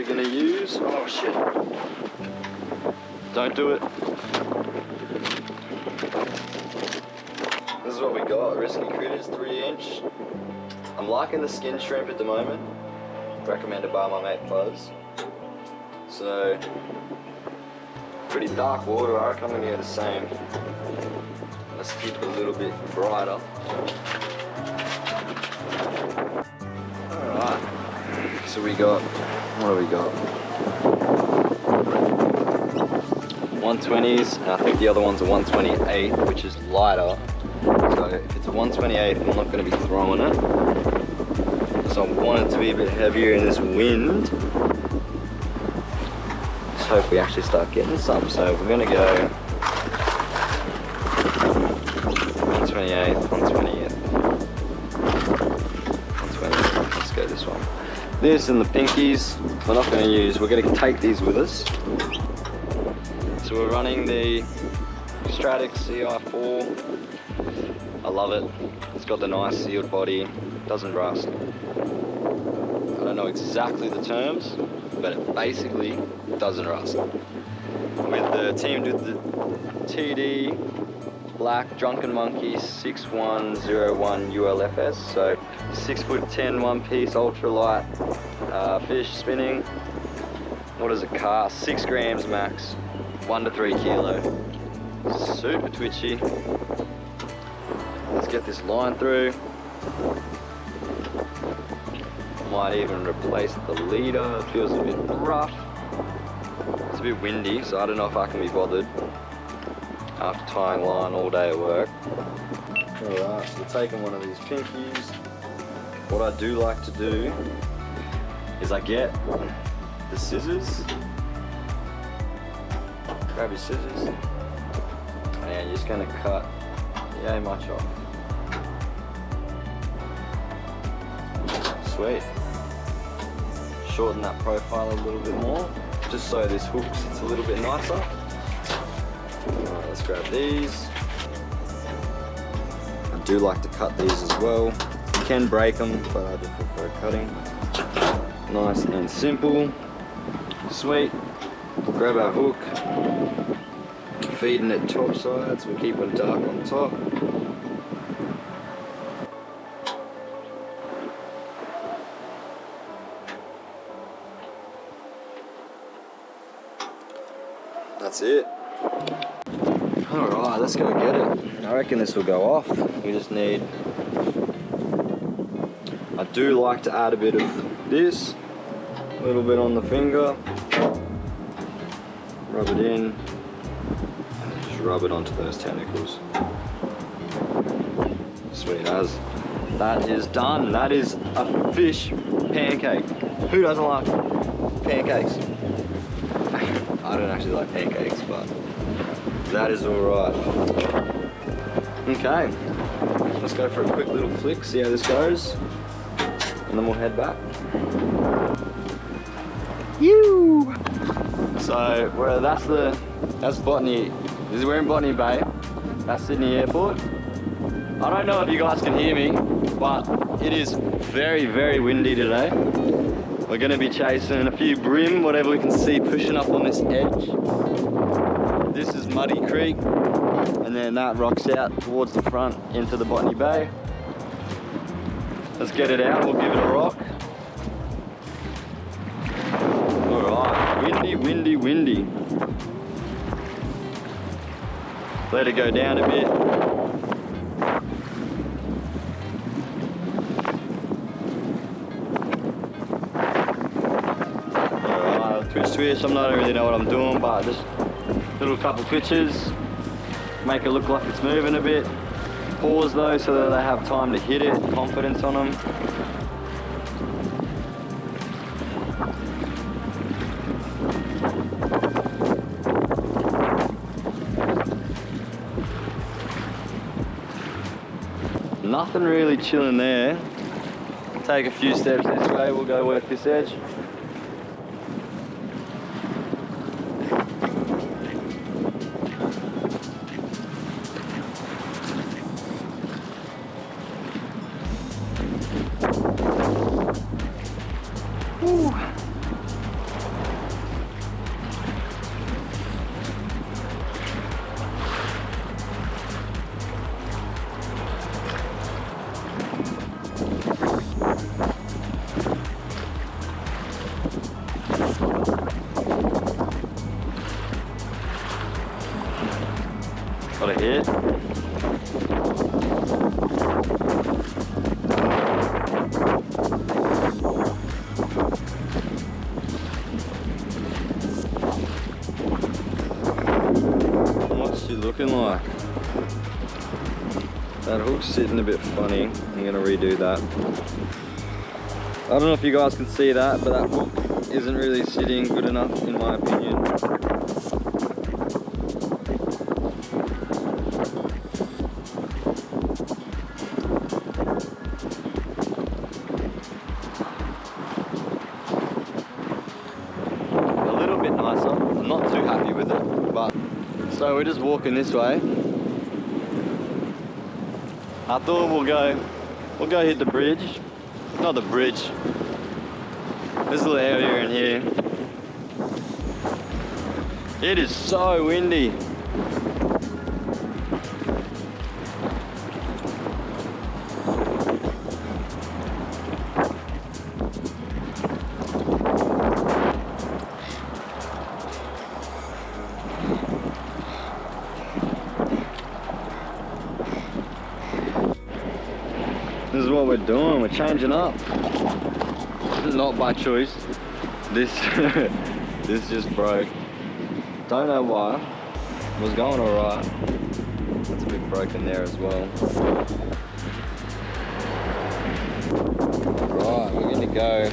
we're gonna use. Oh shit. Don't do it. This is what we got, Risky Critters 3-inch. I'm liking the skin shrimp at the moment. Recommended by my mate Fuzz. So, pretty dark water, I reckon I'm gonna get the same. Let's keep it a little bit brighter. Alright, so we got, what do we got? 120s, and I think the other one's a 128, which is lighter. So if it's a 128, I'm not going to be throwing it. So I want it to be a bit heavier in this wind. Let's hope we actually start getting some. So we're going to go 128, 120th, 120th. Let's go this one. This and the pinkies, we're not going to use. We're going to take these with us. So we're running the Stratic Ci4. I love it. It's got the nice sealed body, doesn't rust. I don't know exactly the terms, but it basically doesn't rust. With the teamed with the TD Black Drunken Monkey 6101 ULFS, so 6'10" one piece ultralight fish spinning. What does it cast? 6 grams max, 1 to 3 kilo. Super twitchy. Let's get this line through. Might even replace the leader. It feels a bit rough. It's a bit windy, so I don't know if I can be bothered after tying line all day at work. Alright, so we're taking one of these pinkies. What I do like to do is I get the scissors. Grab your scissors. And you're just going to cut yay much off. Sweet. Shorten that profile a little bit more, just so this hook sits a little bit nicer. Alright, let's grab these. I do like to cut these as well. You can break them, but I just prefer cutting. Nice and simple. Sweet. Grab our hook. Feeding it top sides, we're keeping dark on top. That's it. Alright, let's go get it. I reckon this will go off. We just need... I do like to add a bit of this. A little bit on the finger. Rub it in. Just rub it onto those tentacles. Sweet as. That is done. That is a fish pancake. Who doesn't like pancakes? I don't actually like pancakes, but that is alright. Okay, let's go for a quick little flick, see how this goes, and then we'll head back. You. So that's Botany. We're in Botany Bay. That's Sydney Airport. I don't know if you guys can hear me, but it is very, very windy today. We're going to be chasing a few bream, whatever we can see pushing up on this edge. This is Muddy Creek, and then that rocks out towards the front into the Botany Bay. Let's get it out, we'll give it a rock. Alright, windy, windy, windy. Let it go down a bit. Twitch, I don't really know what I'm doing, but just little couple twitches, make it look like it's moving a bit. Pause though, so that they have time to hit it, confidence on them. Nothing really chilling there. Take a few steps this way, we'll go work this edge. looking like? That hook's sitting a bit funny. I'm gonna redo that. I don't know if you guys can see that, but that hook isn't really sitting good enough in my opinion. A little bit nicer. I'm not too happy with it, but so we're just walking this way. I thought we'll go hit the bridge. Not the bridge. This little area in here. It is so windy. This is what we're doing, we're changing up. Not by choice. This this just broke. Don't know why. It was going alright. It's a bit broken there as well. Right, we're gonna go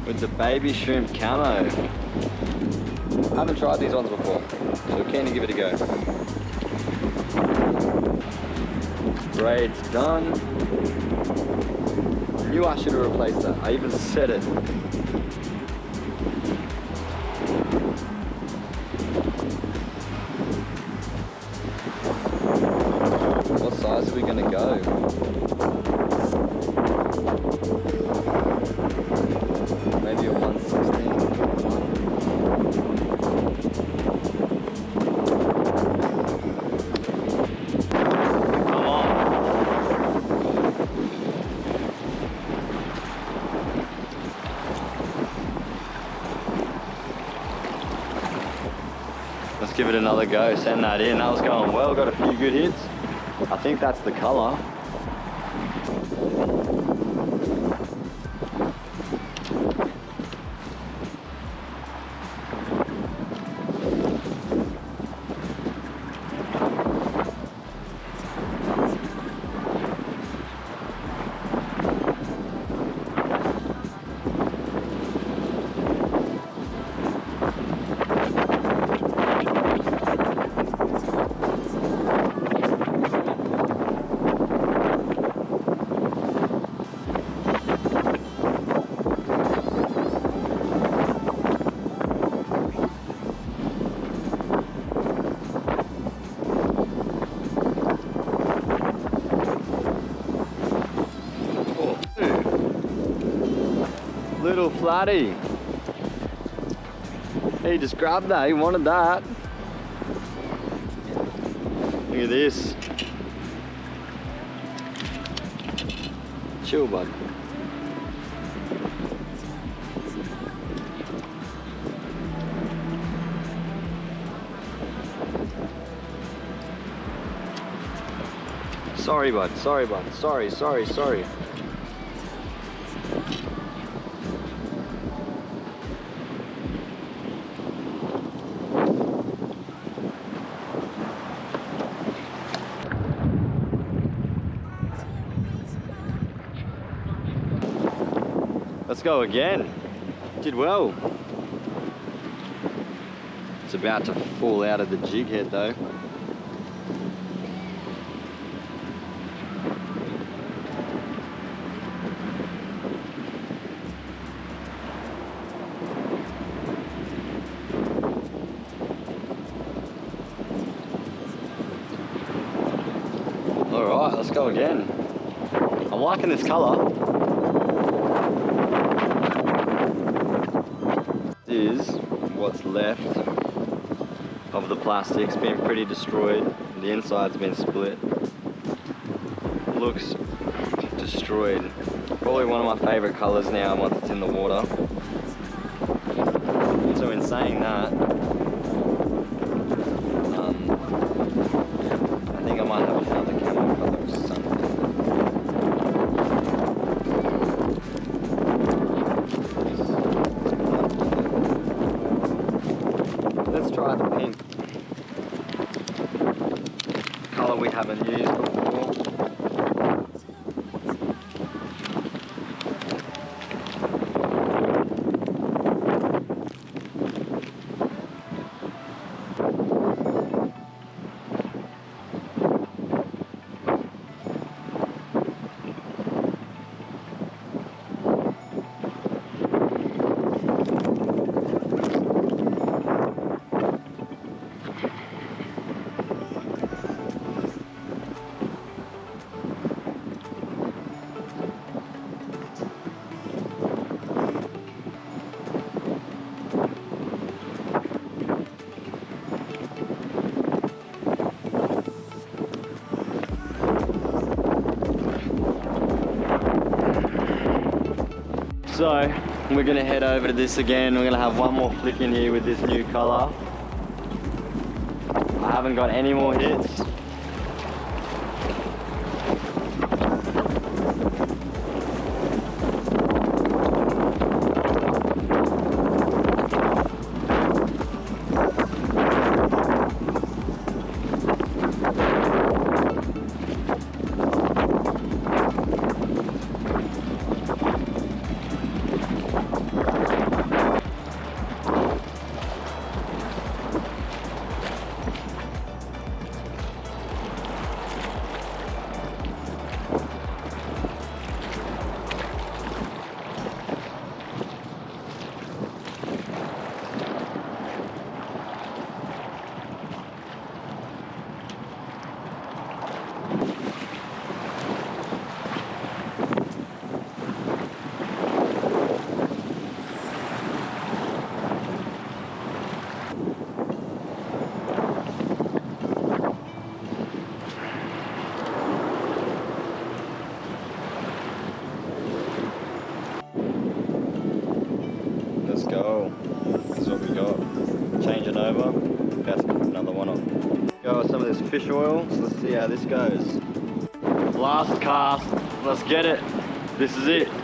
with the baby shrimp camo. I haven't tried these ones before, so we're keen to give it a go. Braid's done. Knew I should have replaced that. I even said it. What size are we gonna go? Maybe a 116. Let's give it another go, send that in. That was going well, got a few good hits. I think that's the colour. Little flatty. He just grabbed that, he wanted that. Look at this. Chill, bud. Sorry, bud. Sorry, bud. Sorry. Let's go again. Did well. It's about to fall out of the jig head though. All right, let's go again. I'm liking this colour. Is what's left of the plastic's been pretty destroyed. The inside's been split. Looks destroyed. Probably one of my favourite colours now once it's in the water. So in saying that, I think I might have another camo colour or something. Let's try the pink. haven't used before. So we're gonna head over to this again. We're gonna have one more flick in here with this new color. I haven't got any more hits. Let's go. This is what we got. Change it over. About to put another one on. Go with some of this fish oil. So let's see how this goes. Last cast. Let's get it. This is it.